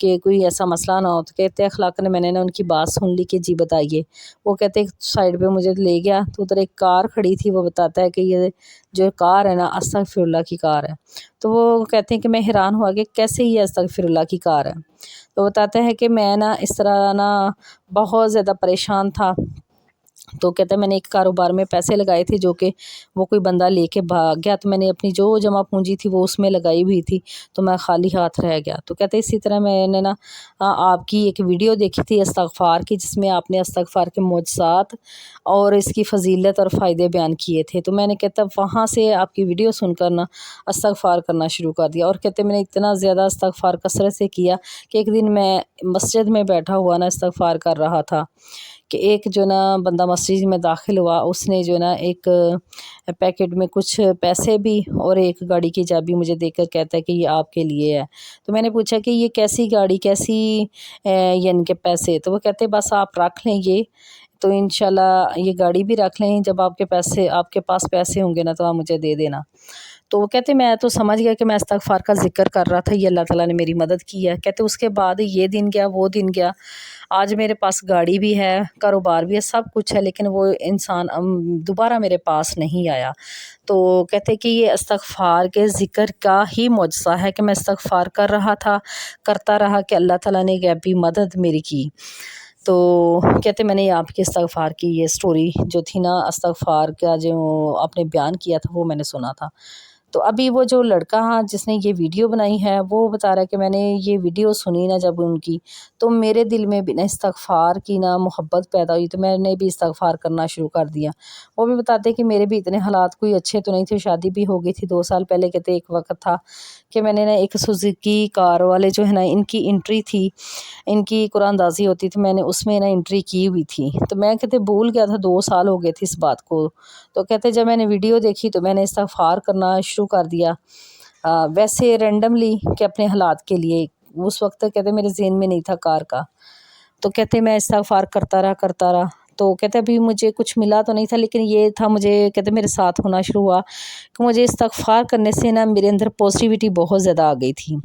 کہ کوئی ایسا مسئلہ نہ ہو، تو کہتے اخلاق نے میں نے نا ان کی بات سن لی کہ جی بتائیے۔ وہ کہتے سائڈ پہ مجھے لے گیا تو ادھر ایک کار کھڑی تھی، وہ بتاتا ہے کہ یہ جو کار ہے نا استغفر اللہ کی کار ہے۔ تو وہ کہتے ہیں کہ میں حیران ہوا کہ کیسے یہ استغفر اللہ کی کار ہے۔ تو بتاتا ہے کہ میں نا اس طرح نا بہت زیادہ پریشان تھا، تو کہتا ہے میں نے ایک کاروبار میں پیسے لگائے تھے جو کہ وہ کوئی بندہ لے کے بھاگ گیا، تو میں نے اپنی جو جمع پونجی تھی وہ اس میں لگائی ہوئی تھی، تو میں خالی ہاتھ رہ گیا۔ تو کہتے اسی طرح میں نے نا آپ کی ایک ویڈیو دیکھی تھی استغفار کی، جس میں آپ نے استغفار کے معجزات اور اس کی فضیلت اور فائدے بیان کیے تھے، تو میں نے کہتا وہاں سے آپ کی ویڈیو سن کر نا استغفار کرنا شروع کر دیا۔ اور کہتے میں نے اتنا زیادہ استغفار کثرت سے کیا کہ ایک دن میں مسجد میں بیٹھا ہوا نا استغفار کر رہا تھا کہ ایک جو نا بندہ مسجد میں داخل ہوا، اس نے جو نا ایک پیکٹ میں کچھ پیسے بھی اور ایک گاڑی کی چابی مجھے دے کر کہتا ہے کہ یہ آپ کے لیے ہے۔ تو میں نے پوچھا کہ یہ کیسی گاڑی، کیسی یعنی کہ پیسے؟ تو وہ کہتے بس آپ رکھ لیں یہ، تو انشاءاللہ یہ گاڑی بھی رکھ لیں، جب آپ کے پاس پیسے ہوں گے نا تو آپ مجھے دے دینا۔ تو وہ کہتے میں تو سمجھ گیا کہ میں استغفار کا ذکر کر رہا تھا، یہ اللہ تعالیٰ نے میری مدد کی ہے۔ کہتے اس کے بعد یہ دن گیا، وہ دن گیا، آج میرے پاس گاڑی بھی ہے، کاروبار بھی ہے، سب کچھ ہے، لیکن وہ انسان دوبارہ میرے پاس نہیں آیا۔ تو کہتے کہ یہ استغفار کے ذکر کا ہی معجزہ ہے کہ میں استغفار کر رہا تھا، کرتا رہا کہ اللہ تعالیٰ نے غیبی مدد میری کی۔ تو کہتے میں نے آپ کے استغفار کی یہ سٹوری جو تھی نا، استغفار کا جو آپ نے بیان کیا تھا وہ میں نے سنا تھا۔ تو ابھی وہ جو لڑکا جس نے یہ ویڈیو بنائی ہے وہ بتا رہا ہے کہ میں نے یہ ویڈیو سنی نا جب ان کی، تو میرے دل میں بھی نا استغفار کی نا محبت پیدا ہوئی، تو میں نے بھی استغفار کرنا شروع کر دیا۔ وہ بھی بتاتے ہیں کہ میرے بھی اتنے حالات کوئی اچھے تو نہیں تھے، شادی بھی ہو گئی تھی 2 سال پہلے۔ کہتے ایک وقت تھا کہ میں نے نا ایک سوزوکی کار والے جو ہے نا ان کی انٹری تھی، ان کی قرآن دازی ہوتی تھی، میں نے اس میں نا انٹری کی ہوئی تھی، تو میں کہتے بھول گیا تھا، 2 سال ہو گئے تھے اس بات کو۔ تو کہتے جب میں نے ویڈیو دیکھی تو میں نے استغفار کرنا شروع کر دیا، ویسے رینڈملی کہ اپنے حالات کے لیے۔ اس وقت کہتے میرے ذہن میں نہیں تھا کار کا، تو کہتے میں استغفار کرتا رہا۔ تو کہتے ابھی مجھے کچھ ملا تو نہیں تھا، لیکن یہ تھا مجھے، کہتے میرے ساتھ ہونا شروع ہوا کہ مجھے استغفار کرنے سے نا میرے اندر پازیٹیوٹی بہت زیادہ آ گئی تھی،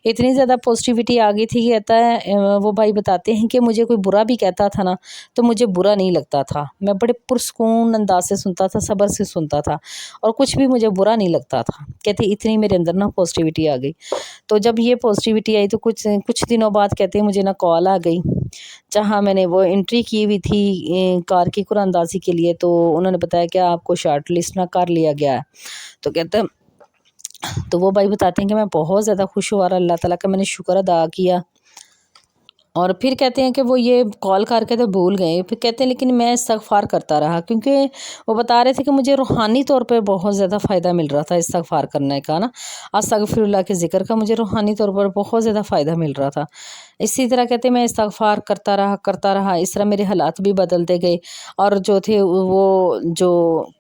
اتنی زیادہ پازیٹیوٹی آ گئی تھی کہ کہتا ہے وہ بھائی بتاتے ہیں کہ مجھے کوئی برا بھی کہتا تھا نا تو مجھے برا نہیں لگتا تھا، میں بڑے پرسکون انداز سے سنتا تھا، صبر سے سنتا تھا، اور کچھ بھی مجھے برا نہیں لگتا تھا۔ کہتے اتنی میرے اندر نا پازیٹیوٹی آ گئی۔ تو جب یہ پازیٹیوٹی آئی تو کچھ دنوں بعد کہتے ہیں مجھے نا کال آ گئی، جہاں میں نے وہ انٹری کی ہوئی تھی کار کی قرآن اندازی کے لیے، تو انہوں نے بتایا کہ آپ کو شارٹ لسٹ نہ کر لیا گیا ہے۔ تو کہتے تو وہ بھائی بتاتے ہیں کہ میں بہت زیادہ خوش ہوا، اور اللہ تعالیٰ کا میں نے شکر ادا کیا۔ اور پھر کہتے ہیں کہ وہ یہ کال کر کے تو بھول گئے، پھر کہتے ہیں لیکن میں استغفار کرتا رہا، کیونکہ وہ بتا رہے تھے کہ مجھے روحانی طور پہ بہت زیادہ فائدہ مل رہا تھا استغفار کرنے کا نا، استغفر اللہ کے ذکر کا مجھے روحانی طور پر بہت زیادہ فائدہ مل رہا تھا۔ اسی طرح کہتے ہیں میں استغفار کرتا رہا، اس طرح میرے حالات بھی بدلتے گئے، اور جو تھے وہ جو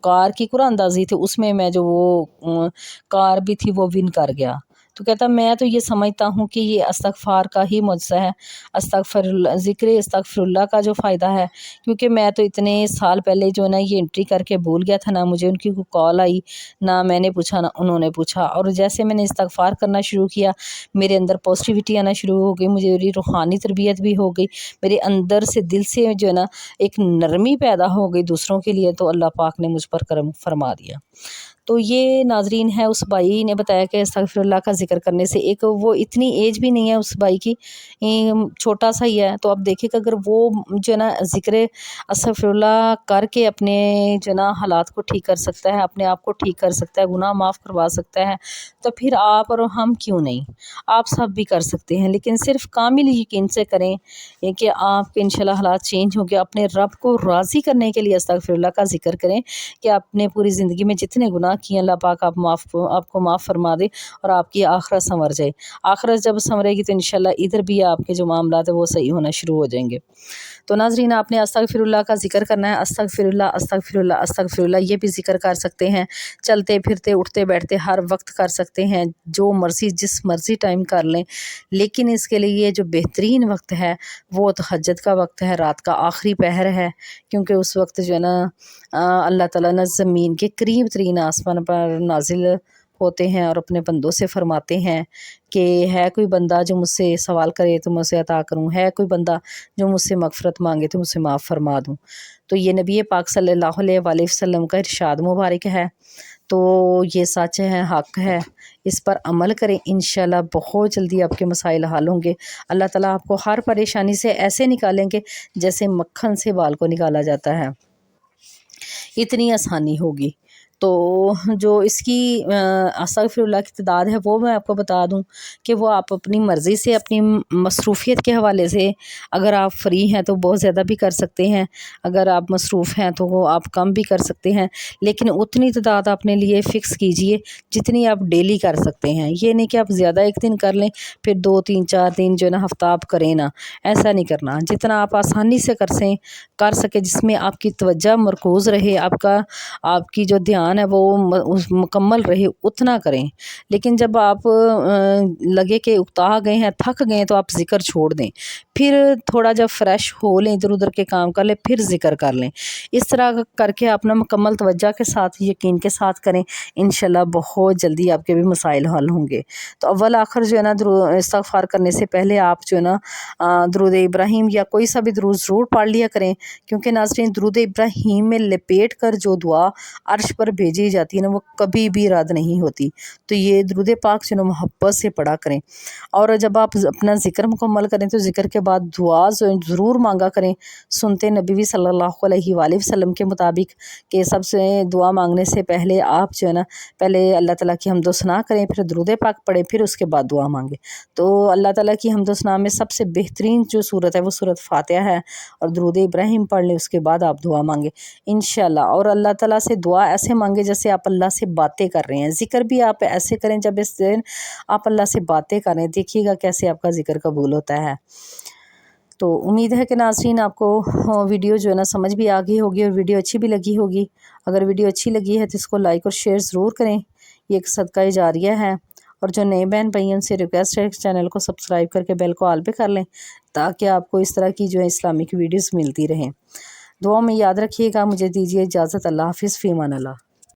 کار کی قرآن اندازی تھی اس میں جو وہ کار بھی تھی وہ ون کر گیا۔ تو کہتا میں تو یہ سمجھتا ہوں کہ یہ استغفار کا ہی معجزہ ہے، ذکر استغفر اللہ کا جو فائدہ ہے، کیونکہ میں تو اتنے سال پہلے جو ہے نا یہ انٹری کر کے بھول گیا تھا، نہ مجھے ان کی کوئی کال آئی، نہ میں نے پوچھا نہ انہوں نے پوچھا، اور جیسے میں نے استغفار کرنا شروع کیا میرے اندر پازیٹیوٹی آنا شروع ہو گئی، مجھے میری روحانی تربیت بھی ہو گئی، میرے اندر سے دل سے جو ہے نا ایک نرمی پیدا ہو گئی دوسروں کے لیے، تو اللہ پاک نے مجھ پر کرم فرما دیا۔ تو یہ ناظرین ہے، اس بھائی نے بتایا کہ استغفر اللہ کا ذکر کرنے سے، ایک وہ اتنی ایج بھی نہیں ہے اس بھائی کی، چھوٹا سا ہی ہے، تو اب دیکھیں کہ اگر وہ جو ہے نا ذکر استغفر اللہ کر کے اپنے جو ہے نا حالات کو ٹھیک کر سکتا ہے، اپنے آپ کو ٹھیک کر سکتا ہے، گناہ معاف کروا سکتا ہے، تو پھر آپ اور ہم کیوں نہیں، آپ سب بھی کر سکتے ہیں، لیکن صرف کامل یقین سے کریں کہ آپ کے انشاءاللہ حالات چینج ہوں گے۔ اپنے رب کو راضی کرنے کے لیے استغفر اللہ کا ذکر کریں کہ آپ نے پوری زندگی میں جتنے گناہ کیے اللہ پاک آپ کو معاف فرما دے، اور آپ کی آخرت سنور جائے۔ آخرت جب سنورے گی تو انشاءاللہ ادھر بھی آپ کے جو معاملات ہیں وہ صحیح ہونا شروع ہو جائیں گے۔ تو ناظرین آپ نے استغفر اللہ کا ذکر کرنا ہے، استغفر اللہ استغفر اللہ استغفر اللہ، یہ بھی ذکر کر سکتے ہیں، چلتے پھرتے اٹھتے بیٹھتے ہر وقت کر سکتے ہیں، جو مرضی جس مرضی ٹائم کر لیں، لیکن اس کے لیے جو بہترین وقت ہے وہ تہجد کا وقت ہے، رات کا آخری پہر ہے، کیونکہ اس وقت جو ہے نا اللہ تعالیٰ نے زمین کے قریب ترین آسمان پر نازل ہوتے ہیں اور اپنے بندوں سے فرماتے ہیں کہ ہے کوئی بندہ جو مجھ سے سوال کرے تو میں اسے عطا کروں، ہے کوئی بندہ جو مجھ سے مغفرت مانگے تو مجھ سے معاف فرما دوں۔ تو یہ نبی پاک صلی اللہ علیہ وآلہ وسلم کا ارشاد مبارک ہے، تو یہ سچ ہے، حق ہے، اس پر عمل کریں، انشاءاللہ بہت جلدی آپ کے مسائل حل ہوں گے۔ اللہ تعالیٰ آپ کو ہر پریشانی سے ایسے نکالیں گے جیسے مکھن سے بال کو نکالا جاتا ہے، اتنی آسانی ہوگی۔ تو جو اس کی استغفر اللہ کی تعداد ہے وہ میں آپ کو بتا دوں کہ وہ آپ اپنی مرضی سے، اپنی مصروفیت کے حوالے سے، اگر آپ فری ہیں تو بہت زیادہ بھی کر سکتے ہیں، اگر آپ مصروف ہیں تو وہ آپ کم بھی کر سکتے ہیں، لیکن اتنی تعداد اپنے لیے فکس کیجئے جتنی آپ ڈیلی کر سکتے ہیں۔ یہ نہیں کہ آپ زیادہ ایک دن کر لیں پھر 2 3 4 دن جو ہے نا ہفتہ آپ کریں نا، ایسا نہیں کرنا۔ جتنا آپ آسانی سے کر سکے، جس میں آپ کی توجہ مرکوز رہے، آپ کی جو دھیان ہے وہ مکمل رہے، اتنا کریں۔ لیکن جب آپ لگے کہ اکتا گئے ہیں، تھک گئے ہیں، تو آپ ذکر چھوڑ دیں، پھر تھوڑا جب فریش ہو لیں، ادھر ادھر کے کام کر لیں، پھر ذکر کر لیں۔ اس طرح کر کے اپنا مکمل توجہ کے ساتھ، یقین کے ساتھ کریں، انشاءاللہ بہت جلدی آپ کے بھی مسائل حل ہوں گے۔ تو اول آخر جو ہے نا استغفار کرنے سے پہلے آپ جو ہے نا درود ابراہیم یا کوئی سا بھی درود ضرور پڑھ لیا کریں، کیونکہ ناظرین درود ابراہیم میں لپیٹ کر جو دعا عرش پر بھیجی جاتی ہے نا، وہ کبھی بھی رد نہیں ہوتی۔ تو یہ درود پاک جو ہے نا محبت سے پڑھا کریں، اور جب آپ اپنا ذکر مکمل کریں تو ذکر کے بعد دعا ضرور مانگا کریں، سنتے نبی صلی اللہ علیہ وآلہ وسلم کے مطابق کہ سب سے دعا مانگنے سے پہلے آپ جو ہے نا پہلے اللہ تعالیٰ کی حمد و ثنا کریں، پھر درود پاک پڑھیں، پھر اس کے بعد دعا مانگیں۔ تو اللہ تعالیٰ کی حمد و ثنا میں سب سے بہترین جو صورت ہے وہ صورت فاتحہ ہے، اور درود ابراہیم پڑھ لیں، اس کے بعد آپ دعا مانگیں انشاءاللہ۔ اور اللہ تعالیٰ سے دعا ایسے مانگے جیسے آپ اللہ سے باتیں کر رہے ہیں، ذکر بھی آپ ایسے کریں جب اس دن آپ اللہ سے باتیں کریں، دیکھیے گا کیسے آپ کا ذکر قبول ہوتا ہے۔ تو امید ہے کہ ناظرین آپ کو ویڈیو جو ہے نا سمجھ بھی آ گئی ہوگی اور ویڈیو اچھی بھی لگی ہوگی۔ اگر ویڈیو اچھی لگی ہے تو اس کو لائک اور شیئر ضرور کریں، یہ ایک صدقہ جاریہ ہے۔ اور جو نئے بہن بھائی ان سے ریکویسٹ ہے چینل کو سبسکرائب کر کے بیل کو آل پہ کر لیں، تاکہ آپ کو اس طرح کی جو ہے اسلامک ویڈیوز ملتی رہیں۔ دعاؤں میں یاد رکھیے گا۔ مجھے دیجیے اجازت، اللہ حافظ، فی امان اللہ۔